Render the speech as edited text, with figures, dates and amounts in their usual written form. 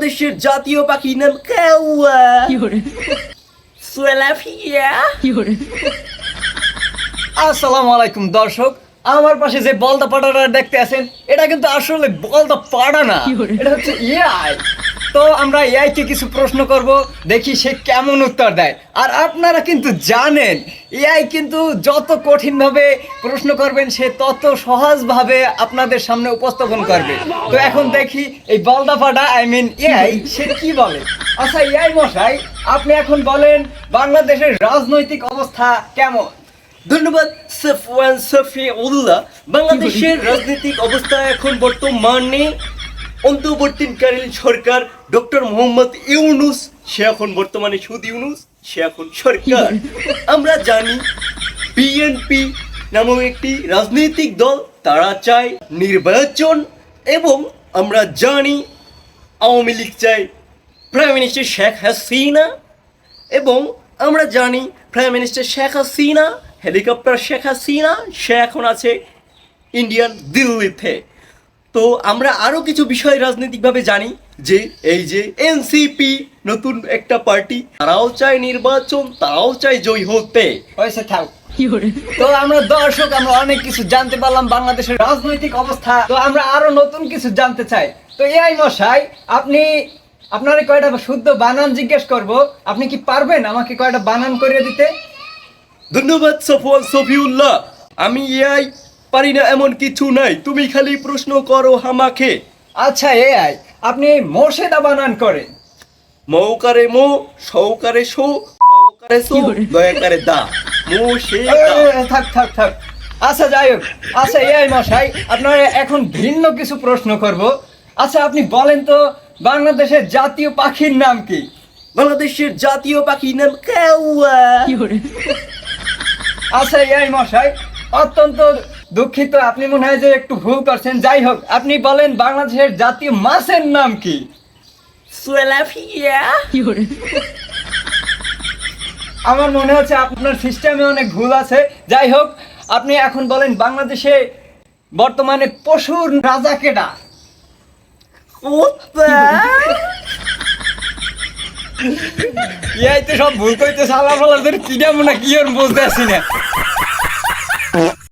বাংলাদেশের জাতীয় পাখির নাম কাউয়া। সোয়ালাফিয়া। আসসালামু আলাইকুম দর্শক, আমার পাশে যে বলদা পাড়াটা দেখতে আছেন, এটা কিন্তু আসলে বলদা পাড়া না, এটা হচ্ছে এআই। তো আমরা এআই কে কিছু প্রশ্ন করব, দেখি সে কেমন উত্তর দেয়। আর আপনারা কিন্তু জানেন এআই কিন্তু যত কঠিন ভাবে প্রশ্ন করবেন সে তত সহজ ভাবে আপনাদের সামনে উপস্থাপন করবে। তো এখন দেখি এই বলদা পাড়া এআই সে কি বলে। আচ্ছা এআই মশাই, আপনি এখন বলেন বাংলাদেশের রাজনৈতিক অবস্থা কেমন? ধন্যবাদ সাফওয়ান সফিউল্লাহ। বাংলাদেশের রাজনৈতিক অবস্থা এখন বর্তমানে অন্তর্বর্তীকালীন সরকার ডক্টর মোহাম্মদ ইউনূস, সে এখন বর্তমানে সুদ ইউনূস, সে এখন সরকার। আমরা জানি বিএনপি নামক একটি রাজনৈতিক দল, তারা চায় নির্বাচন, এবং আমরা জানি আওয়ামী লীগ চায় প্রাইম মিনিস্টার শেখ হাসিনা, এবং আমরা জানি prime minister Sheikh Hasina, helicopter Sheikh Hasina, সে এখন আছে ইন্ডিয়ান দিল্লিতে। তো আমরা আরও কিছু বিষয় রাজনৈতিকভাবে জানি যে এই যে এনসিপি নতুন একটা পার্টি, তারাও চায় নির্বাচন, তারাও চায় জয়ী হতে। হয়েছে থাক। তো আমরা দর্শক আমরা অনেক কিছু জানতে পারলাম বাংলাদেশের রাজনৈতিক অবস্থা। তো আমরা আরো নতুন কিছু জানতে চাই। তো এআই মশাই, আপনার কয়টা শুদ্ধ বানান জিজ্ঞেস করব, আপনি কি পারবেন আমাকে কয়টা বানান করে দিতে? ধন্যবাদ সাফওয়ান সফিউল্লাহ। আমি এআই পারি না এমন কিছু নাই, তুমি খালি প্রশ্ন করো আমাকে। আচ্ছা এআই, আপনি মোর্শেদা বানান করেন। মৌকারে মো, সৌকারে সো, সৌকারে সো, দয়াকারে দা, থাক থাক থাক। আচ্ছা যাই হোক। আচ্ছা এআই মশাই, আপনার এখন ভিন্ন কিছু প্রশ্ন করব। আচ্ছা আপনি বলেন তো বাংলাদেশের জাতীয় পাখির নাম কি? বাংলাদেশের জাতীয় পাখির নাম কাউয়া। আচ্ছা এআই মশাই, অত্যন্ত দুঃখিত, আপনি মনে হয় যে একটু ভুল করছেন। যাই হোক, আপনি বলেন বাংলাদেশের জাতীয় মাছের নাম কি? সোয়ালাফিয়া। আমার মনে হচ্ছে আপনার সিস্টেমে অনেক ভুল আছে। যাই হোক, আপনি এখন বলেন বাংলাদেশে বর্তমানে পশুর রাজা কেডা? ইয়াই তো সব ভুল কইতে সালা ফালাদের কিনা মনে কি আর বুঝতে আসি না।